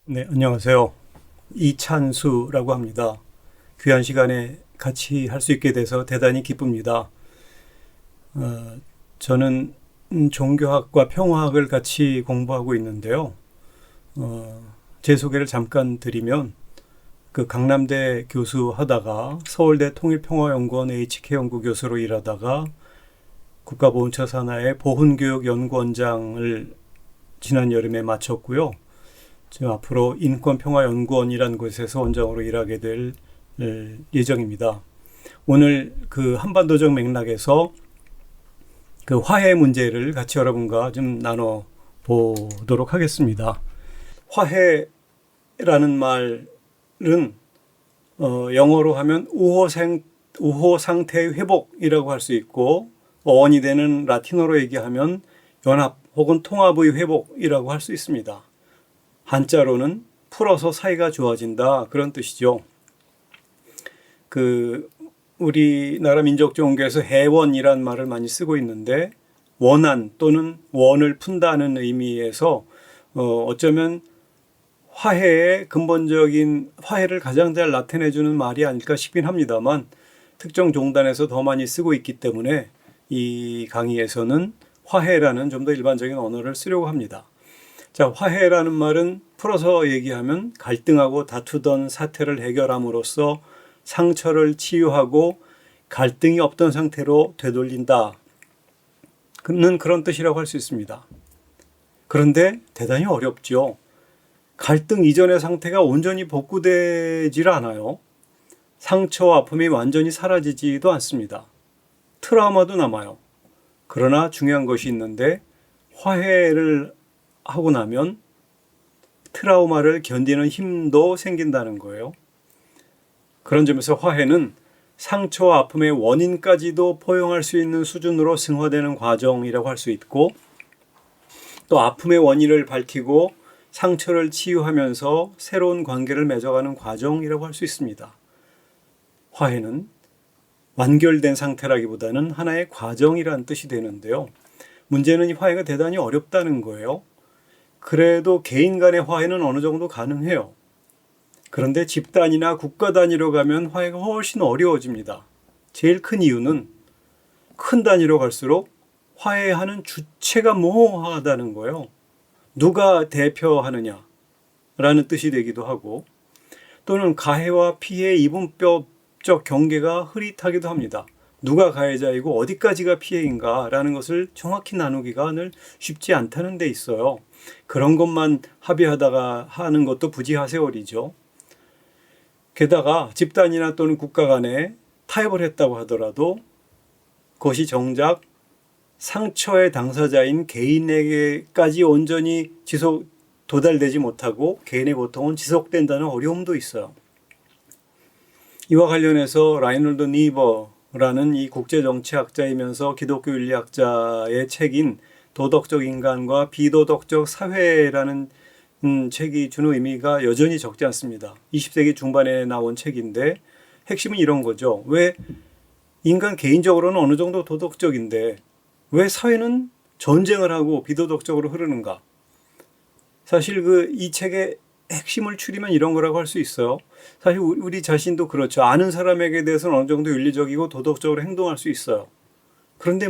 네, 안녕하세요. 이찬수라고 합니다. 귀한 시간에 같이 할 수 있게 돼서 대단히 기쁩니다. 저는 종교학과 평화학을 같이 공부하고 있는데요. 제 소개를 잠깐 드리면 그 강남대 교수 하다가 서울대 통일평화연구원 HK 연구 교수로 일하다가 국가보훈처 산하의 보훈교육연구원장을 지난 여름에 마쳤고요. 지금 앞으로 인권평화연구원이라는 곳에서 원장으로 일하게 될 예정입니다. 오늘 그 한반도적 맥락에서 그 화해 문제를 같이 여러분과 좀 나눠 보도록 하겠습니다. 화해라는 말은 영어로 하면 우호 상태의 회복이라고 할 수 있고, 어원이 되는 라틴어로 얘기하면 연합 혹은 통합의 회복이라고 할 수 있습니다. 한자로는 풀어서 사이가 좋아진다, 그런 뜻이죠. 우리나라 민족종교에서 해원이란 말을 많이 쓰고 있는데, 원한 또는 원을 푼다는 의미에서 어쩌면 화해의 근본적인 화해를 가장 잘 나타내주는 말이 아닐까 싶긴 합니다만, 특정 종단에서 더 많이 쓰고 있기 때문에 이 강의에서는 화해라는 좀 더 일반적인 언어를 쓰려고 합니다. 자, 화해라는 말은 풀어서 얘기하면 갈등하고 다투던 사태를 해결함으로써 상처를 치유하고 갈등이 없던 상태로 되돌린다 는 그런 뜻이라고 할 수 있습니다. 그런데 대단히 어렵죠. 갈등 이전의 상태가 온전히 복구되질 않아요. 상처와 아픔이 완전히 사라지지도 않습니다. 트라우마도 남아요. 그러나 중요한 것이 있는데, 화해를 하고 나면 트라우마를 견디는 힘도 생긴다는 거예요. 그런 점에서 화해는 상처와 아픔의 원인까지도 포용할 수 있는 수준으로 승화되는 과정이라고 할 수 있고, 또 아픔의 원인을 밝히고 상처를 치유하면서 새로운 관계를 맺어가는 과정이라고 할 수 있습니다. 화해는 완결된 상태라기보다는 하나의 과정이라는 뜻이 되는데요. 문제는 이 화해가 대단히 어렵다는 거예요. 그래도 개인 간의 화해는 어느 정도 가능해요. 그런데 집단이나 국가 단위로 가면 화해가 훨씬 어려워집니다. 제일 큰 이유는 큰 단위로 갈수록 화해하는 주체가 모호하다는 거예요. 누가 대표하느냐라는 뜻이 되기도 하고, 또는 가해와 피해의 이분법적 경계가 흐릿하기도 합니다. 누가 가해자이고 어디까지가 피해인가라는 것을 정확히 나누기가 늘 쉽지 않다는 데 있어요. 그런 것만 합의하다가 하는 것도 부지하세월이죠. 게다가 집단이나 또는 국가 간에 타협을 했다고 하더라도 그것이 정작 상처의 당사자인 개인에게까지 온전히 도달되지 못하고 개인의 고통은 지속된다는 어려움도 있어요. 이와 관련해서 라이놀드 니버라는 이 국제정치학자이면서 기독교 윤리학자의 책인 도덕적 인간과 비도덕적 사회라는 책이 주는 의미가 여전히 적지 않습니다. 20세기 중반에 나온 책인데 핵심은 이런 거죠. 왜 인간 개인적으로는 어느 정도 도덕적인데 왜 사회는 전쟁을 하고 비도덕적으로 흐르는가? 사실 이 책의 핵심을 추리면 이런 거라고 할 수 있어요. 사실 우리 자신도 그렇죠. 아는 사람에게 대해서는 어느 정도 윤리적이고 도덕적으로 행동할 수 있어요. 그런데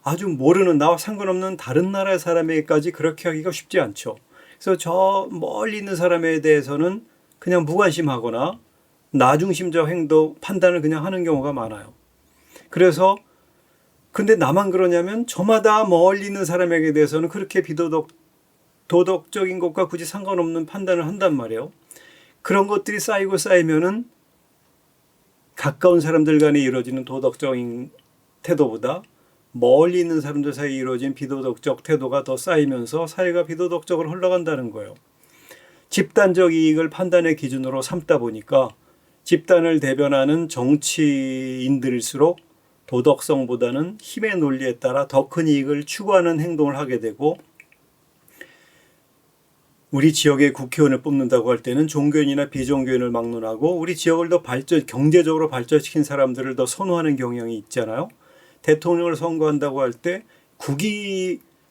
아주 모르는 나와 상관없는 다른 나라의 사람에게까지 그렇게 하기가 쉽지 않죠. 그래서 저 멀리 있는 사람에 대해서는 그냥 무관심하거나 나중심적 행동, 판단을 그냥 하는 경우가 많아요. 그래서 근데 나만 그러냐면 저마다 멀리 있는 사람에게 대해서는 그렇게 도덕적인 것과 굳이 상관없는 판단을 한단 말이에요. 그런 것들이 쌓이고 쌓이면은 가까운 사람들 간에 이루어지는 도덕적인 태도보다 멀리 있는 사람들 사이에 이루어진 비도덕적 태도가 더 쌓이면서 사회가 비도덕적으로 흘러간다는 거예요. 집단적 이익을 판단의 기준으로 삼다 보니까 집단을 대변하는 정치인들일수록 도덕성보다는 힘의 논리에 따라 더 큰 이익을 추구하는 행동을 하게 되고, 우리 지역의 국회의원을 뽑는다고 할 때는 종교인이나 비종교인을 막론하고 우리 지역을 더 경제적으로 발전시킨 사람들을 더 선호하는 경향이 있잖아요. 대통령을 선거한다고 할 때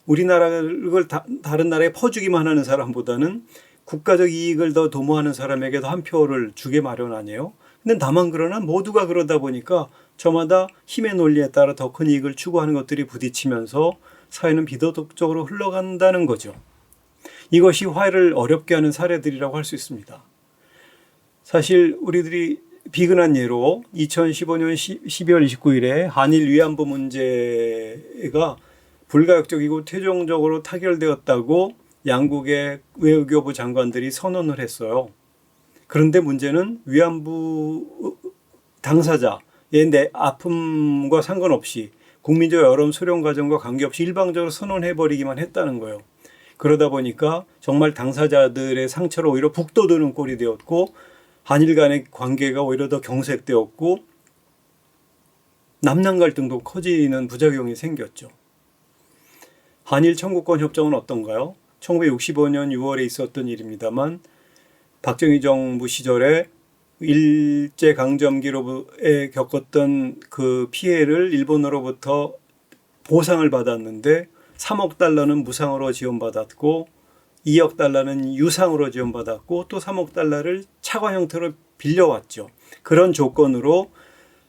우리나라를 다른 나라에 퍼주기만 하는 사람보다는 국가적 이익을 더 도모하는 사람에게도 한 표를 주게 마련 아니에요. 근데 다만 그러나 모두가 그러다 보니까 저마다 힘의 논리에 따라 더 큰 이익을 추구하는 것들이 부딪히면서 사회는 비도덕적으로 흘러간다는 거죠. 이것이 화해를 어렵게 하는 사례들이라고 할 수 있습니다. 사실 우리들이 비근한 예로 2015년 12월 29일에 한일 위안부 문제가 불가역적이고 최종적으로 타결되었다고 양국의 외교부 장관들이 선언을 했어요. 그런데 문제는 위안부 당사자의 내 아픔과 상관없이 국민적 여론 수렴 과정과 관계없이 일방적으로 선언해버리기만 했다는 거예요. 그러다 보니까 정말 당사자들의 상처로 오히려 북돋우는 꼴이 되었고 한일 간의 관계가 오히려 더 경색되었고 남남 갈등도 커지는 부작용이 생겼죠. 한일 청구권 협정은 어떤가요? 1965년 6월에 있었던 일입니다만 박정희 정부 시절에 일제강점기로에 겪었던 그 피해를 일본으로부터 보상을 받았는데 3억 달러는 무상으로 지원받았고 2억 달러는 유상으로 지원받았고 또 3억 달러를 차관 형태로 빌려왔죠. 그런 조건으로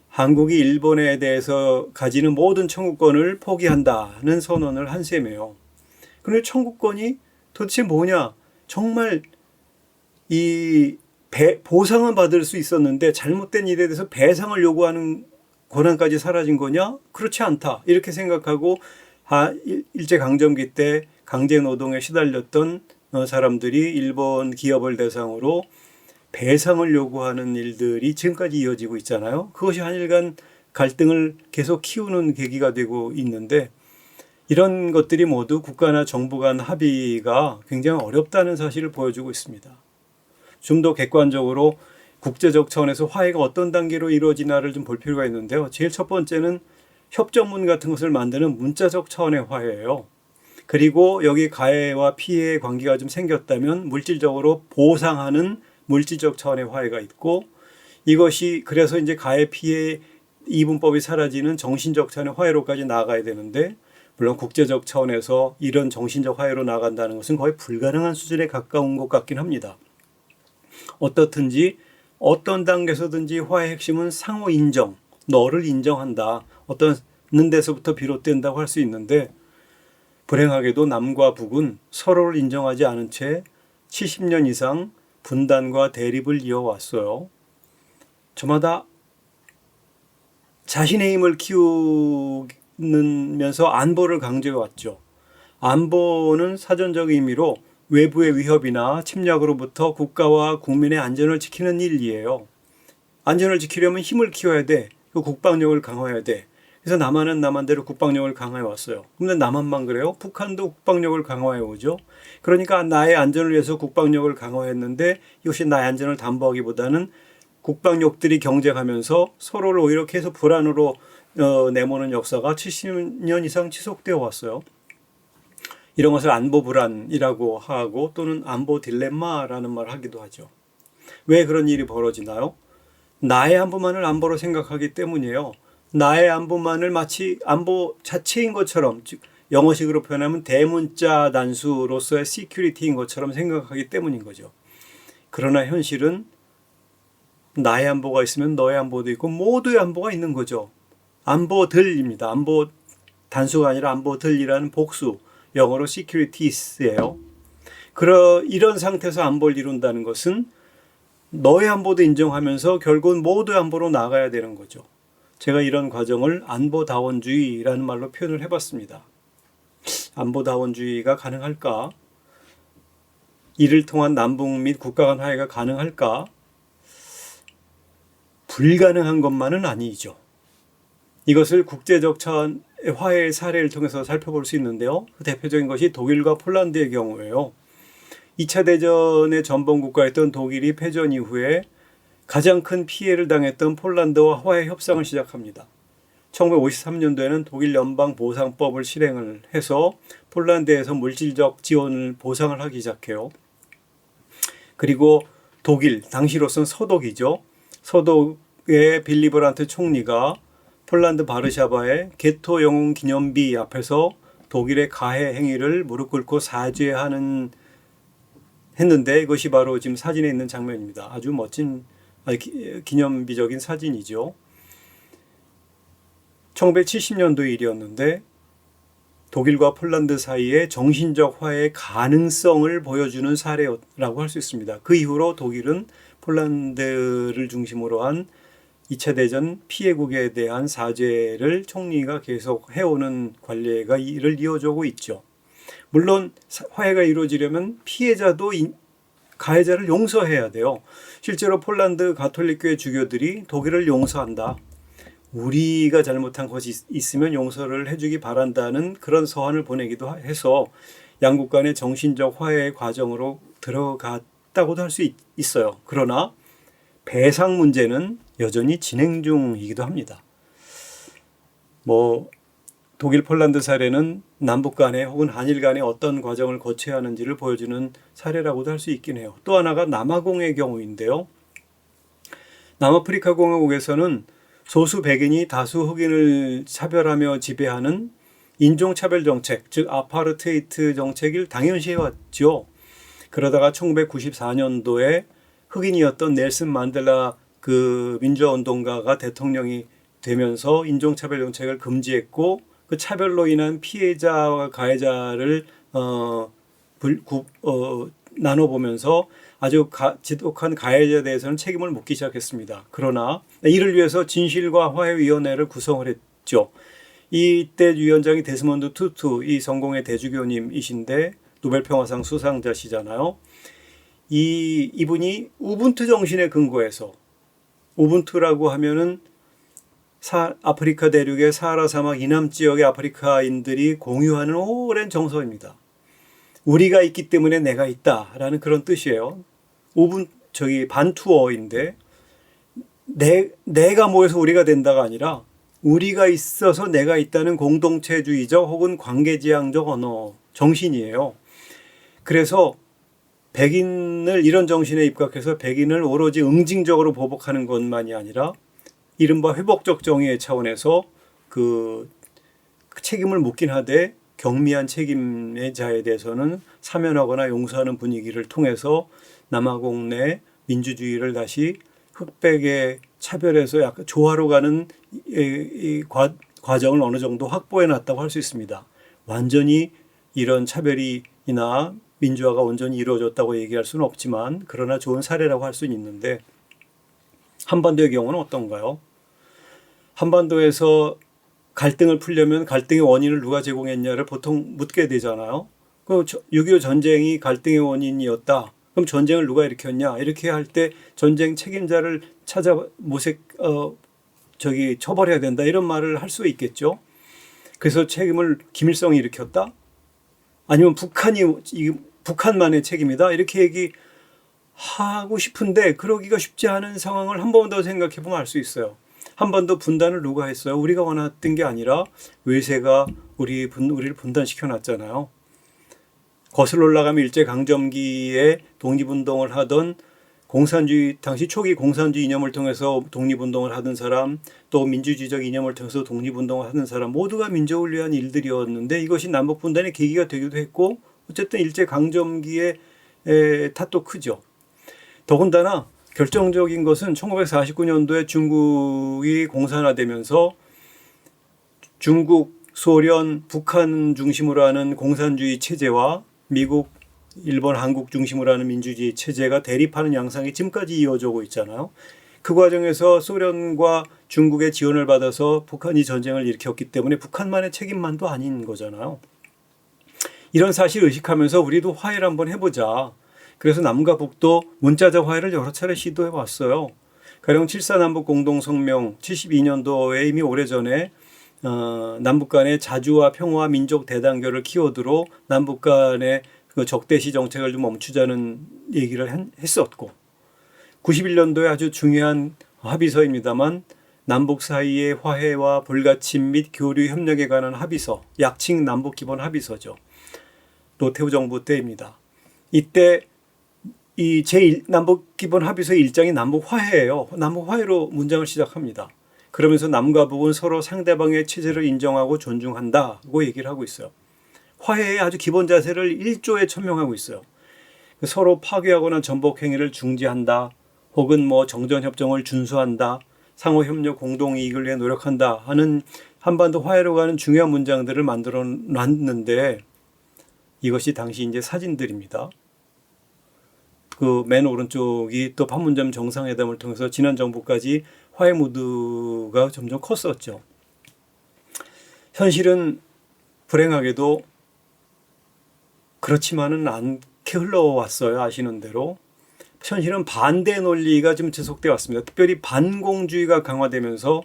한국이 일본에 대해서 가지는 모든 청구권을 포기한다는 선언을 한 셈이에요. 그런데 청구권이 도대체 뭐냐? 정말 이 보상은 받을 수 있었는데 잘못된 일에 대해서 배상을 요구하는 권한까지 사라진 거냐? 그렇지 않다. 이렇게 생각하고 일제강점기 때 강제노동에 시달렸던 사람들이 일본 기업을 대상으로 배상을 요구하는 일들이 지금까지 이어지고 있잖아요. 그것이 한일 간 갈등을 계속 키우는 계기가 되고 있는데 이런 것들이 모두 국가나 정부 간 합의가 굉장히 어렵다는 사실을 보여주고 있습니다. 좀 더 객관적으로 국제적 차원에서 화해가 어떤 단계로 이루어지나를 좀 볼 필요가 있는데요. 제일 첫 번째는 협정문 같은 것을 만드는 문자적 차원의 화해예요. 그리고 여기 가해와 피해의 관계가 좀 생겼다면 물질적으로 보상하는 물질적 차원의 화해가 있고 이것이 그래서 이제 가해 피해 이분법이 사라지는 정신적 차원의 화해로까지 나아가야 되는데 물론 국제적 차원에서 이런 정신적 화해로 나간다는 것은 거의 불가능한 수준에 가까운 것 같긴 합니다. 어떻든지 어떤 단계에서든지 화해의 핵심은 상호 인정, 너를 인정한다. 어떤 데서부터 비롯된다고 할 수 있는데 불행하게도 남과 북은 서로를 인정하지 않은 채 70년 이상 분단과 대립을 이어왔어요. 저마다 자신의 힘을 키우면서 안보를 강조해왔죠. 안보는 사전적 의미로 외부의 위협이나 침략으로부터 국가와 국민의 안전을 지키는 일이에요. 안전을 지키려면 힘을 키워야 돼. 그 국방력을 강화해야 돼. 그래서 남한은 남한대로 국방력을 강화해 왔어요. 근데 남한만 그래요? 북한도 국방력을 강화해 오죠. 그러니까 나의 안전을 위해서 국방력을 강화했는데 이것이 나의 안전을 담보하기보다는 국방력들이 경쟁하면서 서로를 오히려 계속 불안으로 내모는 역사가 70년 이상 지속되어 왔어요. 이런 것을 안보 불안이라고 하고 또는 안보 딜레마라는 말을 하기도 하죠. 왜 그런 일이 벌어지나요? 나의 안보만을 안보로 생각하기 때문이에요. 나의 안보만을 마치 안보 자체인 것처럼, 즉 영어식으로 표현하면 대문자 단수로서의 시큐리티인 것처럼 생각하기 때문인 거죠. 그러나 현실은 나의 안보가 있으면 너의 안보도 있고 모두의 안보가 있는 거죠. 안보들입니다. 안보 단수가 아니라 안보들이라는 복수, 영어로 securities예요. 이런 상태에서 안보를 이룬다는 것은 너의 안보도 인정하면서 결국은 모두의 안보로 나가야 되는 거죠. 제가 이런 과정을 안보다원주의라는 말로 표현을 해봤습니다. 안보다원주의가 가능할까? 이를 통한 남북 및 국가 간 화해가 가능할까? 불가능한 것만은 아니죠. 이것을 국제적 차원의 화해의 사례를 통해서 살펴볼 수 있는데요. 그 대표적인 것이 독일과 폴란드의 경우예요. 2차 대전의 전범 국가였던 독일이 패전 이후에 가장 큰 피해를 당했던 폴란드와 화해 협상을 시작합니다. 1953년도에는 독일 연방보상법을 실행을 해서 폴란드에서 물질적 지원을 보상을 하기 시작해요. 그리고 독일, 당시로서는 서독이죠. 서독의 빌리 브란트 총리가 폴란드 바르샤바의 게토 영웅 기념비 앞에서 독일의 가해 행위를 무릎 꿇고 사죄하는 했는데 이것이 바로 지금 사진에 있는 장면입니다. 아주 멋진 기념비적인 사진이죠. 1970년도 일이었는데 독일과 폴란드 사이의 정신적 화해의 가능성을 보여주는 사례라고 할 수 있습니다. 그 이후로 독일은 폴란드를 중심으로 한 2차 대전 피해국에 대한 사죄를 총리가 계속 해오는 관례가 이를 이어져오고 있죠. 물론 화해가 이루어지려면 피해자도 가해자를 용서해야 돼요. 실제로 폴란드 가톨릭교회 주교들이 독일을 용서한다. 우리가 잘못한 것이 있으면 용서를 해주기 바란다는 그런 서한을 보내기도 해서 양국 간의 정신적 화해의 과정으로 들어갔다고도 할 수 있어요. 그러나 배상 문제는 여전히 진행 중이기도 합니다. 독일 폴란드 사례는 남북 간에 혹은 한일 간에 어떤 과정을 거쳐야 하는지를 보여주는 사례라고도 할 수 있긴 해요. 또 하나가 남아공의 경우인데요. 남아프리카 공화국에서는 소수 백인이 다수 흑인을 차별하며 지배하는 인종차별 정책, 즉 아파르테이트 정책을 당연시해왔죠. 그러다가 1994년도에 흑인이었던 넬슨 만델라 그 민주화운동가가 대통령이 되면서 인종차별 정책을 금지했고 그 차별로 인한 피해자와 가해자를 나눠보면서 아주 지독한 가해자에 대해서는 책임을 묻기 시작했습니다. 그러나 이를 위해서 진실과 화해위원회를 구성을 했죠. 이때 위원장이 데스몬드 투투, 이 성공의 대주교님이신데 노벨평화상 수상자시잖아요. 이분이 우분투 정신에 근거해서, 우분투라고 하면은 아프리카 대륙의 사하라 사막 이남 지역의 아프리카인들이 공유하는 오랜 정서입니다. 우리가 있기 때문에 내가 있다라는 그런 뜻이에요. 반투어인데 내가 모여서 우리가 된다가 아니라 우리가 있어서 내가 있다는 공동체주의적 혹은 관계지향적 언어 정신이에요. 그래서 백인을 이런 정신에 입각해서 백인을 오로지 응징적으로 보복하는 것만이 아니라 이른바 회복적 정의의 차원에서 그 책임을 묻긴 하되 경미한 책임의 자에 대해서는 사면하거나 용서하는 분위기를 통해서 남아공 내 민주주의를 다시 흑백의 차별에서 약간 조화로 가는 이 과정을 어느 정도 확보해 놨다고 할 수 있습니다. 완전히 이런 차별이나 민주화가 온전히 이루어졌다고 얘기할 수는 없지만 그러나 좋은 사례라고 할 수는 있는데 한반도의 경우는 어떤가요? 한반도에서 갈등을 풀려면 갈등의 원인을 누가 제공했냐를 보통 묻게 되잖아요. 6.25 전쟁이 갈등의 원인이었다. 그럼 전쟁을 누가 일으켰냐? 이렇게 할 때 전쟁 책임자를 처벌해야 된다. 이런 말을 할 수 있겠죠. 그래서 책임을 김일성이 일으켰다? 아니면 북한만의 책임이다? 이렇게 얘기하고 싶은데 그러기가 쉽지 않은 상황을 한 번 더 생각해 보면 알 수 있어요. 한반도 분단을 누가 했어요? 우리가 원했던 게 아니라 외세가 우리를 분단시켜 놨잖아요. 거슬러 올라가면 일제강점기에 독립운동을 하던 당시 초기 공산주의 이념을 통해서 독립운동을 하던 사람, 또 민주주의적 이념을 통해서 독립운동을 하던 사람 모두가 민족을 위한 일들이었는데 이것이 남북분단의 계기가 되기도 했고 어쨌든 일제강점기의 탓도 크죠. 더군다나 결정적인 것은 1949년도에 중국이 공산화되면서 중국, 소련, 북한 중심으로 하는 공산주의 체제와 미국, 일본, 한국 중심으로 하는 민주주의 체제가 대립하는 양상이 지금까지 이어져 오고 있잖아요. 그 과정에서 소련과 중국의 지원을 받아서 북한이 전쟁을 일으켰기 때문에 북한만의 책임만도 아닌 거잖아요. 이런 사실을 의식하면서 우리도 화해를 한번 해보자. 그래서 남과 북도 문자적 화해를 여러 차례 시도해 왔어요. 가령 7.4 남북 공동성명 72년도에 이미 오래전에 남북 간의 자주와 평화와 민족 대단결을 키워드로 남북 간의 그 적대시 정책을 좀 멈추자는 얘기를 했었고 91년도에 아주 중요한 합의서입니다만 남북 사이의 화해와 불가침 및 교류 협력에 관한 합의서, 약칭 남북기본 합의서죠. 노태우 정부 때입니다. 이때 이 제 남북기본 합의서 1장이 남북 화해예요. 남북 화해로 문장을 시작합니다. 그러면서 남과 북은 서로 상대방의 체제를 인정하고 존중한다고 얘기를 하고 있어요. 화해의 아주 기본 자세를 1조에 천명하고 있어요. 서로 파괴하거나 전복 행위를 중지한다. 혹은 뭐 정전협정을 준수한다. 상호협력 공동이익을 위해 노력한다 하는 한반도 화해로 가는 중요한 문장들을 만들어 놨는데 이것이 당시 이제 사진들입니다. 그 맨 오른쪽이 또 판문점 정상회담을 통해서 지난 정부까지 화해 무드가 점점 컸었죠. 현실은 불행하게도 그렇지만은 않게 흘러왔어요. 아시는 대로. 현실은 반대 논리가 좀 지속되어 왔습니다. 특별히 반공주의가 강화되면서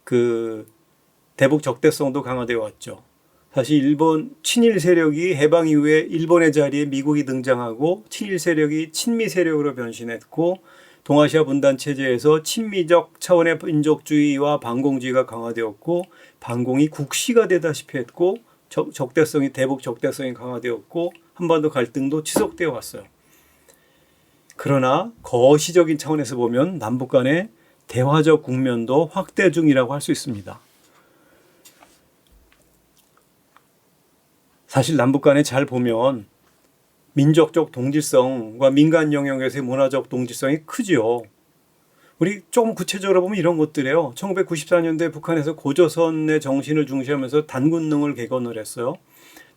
그 대북 적대성도 강화되어 왔죠. 사실 일본 친일 세력이 해방 이후에 일본의 자리에 미국이 등장하고 친일 세력이 친미 세력으로 변신했고 동아시아 분단 체제에서 친미적 차원의 민족주의와 반공주의가 강화되었고 반공이 국시가 되다시피 했고 적대성이 대북 적대성이 강화되었고 한반도 갈등도 지속되어 왔어요. 그러나 거시적인 차원에서 보면 남북 간의 대화적 국면도 확대 중이라고 할 수 있습니다. 사실 남북 간에 잘 보면 민족적 동질성과 민간 영역에서의 문화적 동질성이 크지요. 우리 조금 구체적으로 보면 이런 것들이에요. 1994년도에 북한에서 고조선의 정신을 중시하면서 단군능을 개건을 했어요.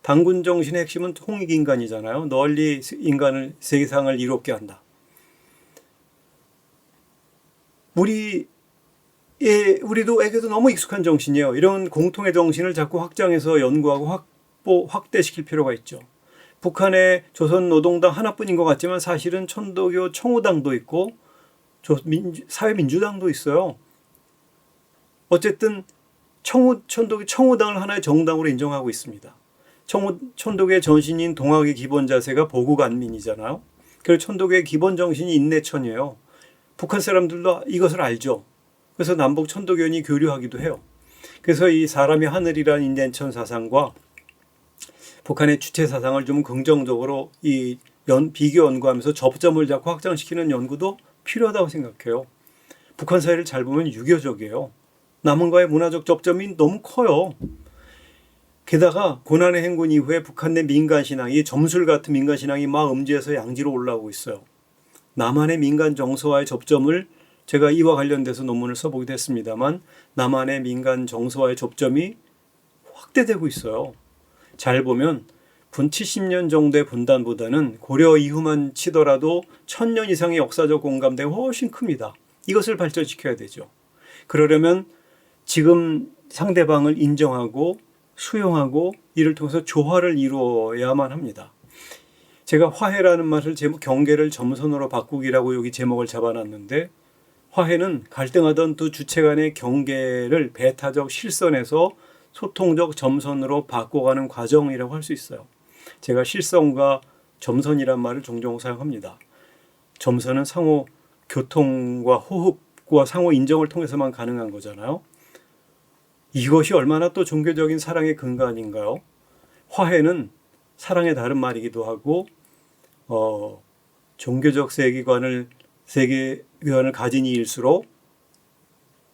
단군 정신의 핵심은 홍익인간이잖아요. 널리 인간을 세상을 이롭게 한다. 우리에게도 너무 익숙한 정신이에요. 이런 공통의 정신을 자꾸 확장해서 연구하고 확대시킬 필요가 있죠. 북한의 조선노동당 하나뿐인 것 같지만 사실은 천도교 청우당도 있고 사회민주당도 있어요. 어쨌든 천도교 청우당을 하나의 정당으로 인정하고 있습니다. 천도교의 전신인 동학의 기본 자세가 보국안민이잖아요. 그리고 천도교의 기본 정신이 인내천이에요. 북한 사람들도 이것을 알죠. 그래서 남북 천도교인이 교류하기도 해요. 그래서 이 사람이 하늘이라는 인내천 사상과 북한의 주체 사상을 좀 긍정적으로 비교 연구하면서 접점을 잡고 확장시키는 연구도 필요하다고 생각해요. 북한 사회를 잘 보면 유교적이에요. 남한과의 문화적 접점이 너무 커요. 게다가 고난의 행군 이후에 북한 내 민간신앙이 점술 같은 민간신앙이 막 음지에서 양지로 올라오고 있어요. 남한의 민간 정서와의 접점을 제가 이와 관련돼서 논문을 써보기도 했습니다만 남한의 민간 정서와의 접점이 확대되고 있어요. 잘 보면 70년 정도의 분단보다는 고려 이후만 치더라도 1000년 이상의 역사적 공감대가 훨씬 큽니다. 이것을 발전시켜야 되죠. 그러려면 지금 상대방을 인정하고 수용하고 이를 통해서 조화를 이루어야만 합니다. 제가 화해라는 말을 경계를 점선으로 바꾸기라고 여기 제목을 잡아놨는데 화해는 갈등하던 두 주체 간의 경계를 배타적 실선에서 소통적 점선으로 바꿔가는 과정이라고 할 수 있어요. 제가 실선과 점선이란 말을 종종 사용합니다. 점선은 상호 교통과 호흡과 상호 인정을 통해서만 가능한 거잖아요. 이것이 얼마나 또 종교적인 사랑의 근거 아닌가요? 화해는 사랑의 다른 말이기도 하고 종교적 세계관을 가진 이일수록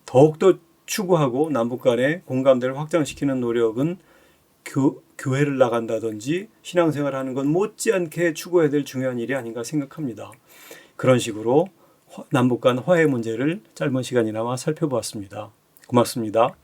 더욱더 추구하고 남북 간의 공감대를 확장시키는 노력은 교회를 나간다든지 신앙생활을 하는 건 못지않게 추구해야 될 중요한 일이 아닌가 생각합니다. 그런 식으로 남북 간 화해 문제를 짧은 시간이나마 살펴보았습니다. 고맙습니다.